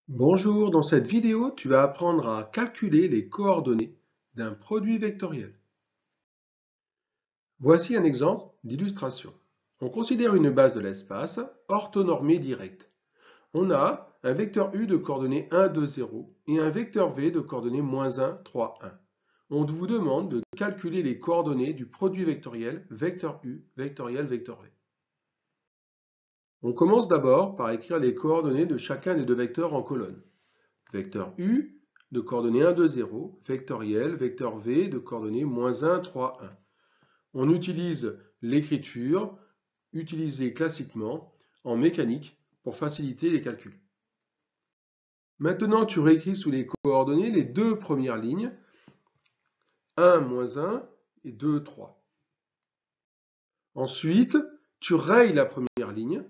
Bonjour, dans cette vidéo, tu vas apprendre à calculer les coordonnées d'un produit vectoriel. Voici un exemple d'illustration. On considère une base de l'espace orthonormée directe. On a un vecteur U de coordonnées 1, 2, 0 et un vecteur V de coordonnées -1, 3, 1. On vous demande de calculer les coordonnées du produit vectoriel vecteur U, vectoriel, vecteur V. On commence d'abord par écrire les coordonnées de chacun des deux vecteurs en colonne. Vecteur U de coordonnées 1, 2, 0, vectoriel, vecteur V de coordonnées -1, 3, 1. On utilise l'écriture utilisée classiquement en mécanique pour faciliter les calculs. Maintenant, tu réécris sous les coordonnées les deux premières lignes, 1, -1 et 2, 3. Ensuite, tu rayes la première ligne,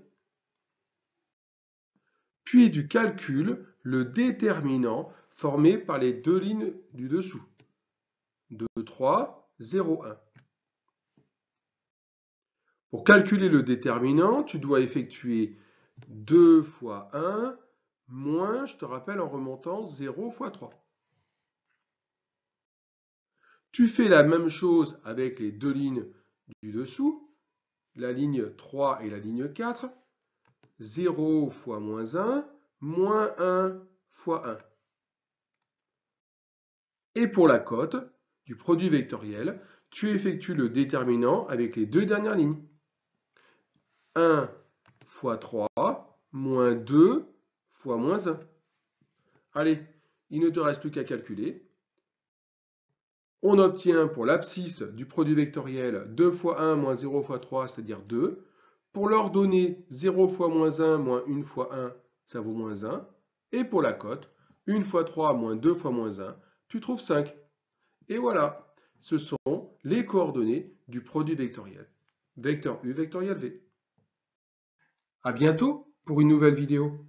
puis tu calcules le déterminant formé par les deux lignes du dessous. 2, 3, 0, 1. Pour calculer le déterminant, tu dois effectuer 2 fois 1 moins, je te rappelle en remontant, 0 fois 3. Tu fais la même chose avec les deux lignes du dessous, la ligne 3 et la ligne 4. 0 fois -1, moins 1 fois 1. Et pour la cote du produit vectoriel, tu effectues le déterminant avec les deux dernières lignes. 1 fois 3, moins 2 fois -1. Allez, il ne te reste plus qu'à calculer. On obtient pour l'abscisse du produit vectoriel 2 fois 1 moins 0 fois 3, c'est-à-dire 2. Pour l'ordonnée 0 fois -1 moins 1 fois 1, ça vaut -1. Et pour la cote, 1 fois 3 moins 2 fois -1, tu trouves 5. Et voilà, ce sont les coordonnées du produit vectoriel. Vecteur U, vectoriel V. À bientôt pour une nouvelle vidéo.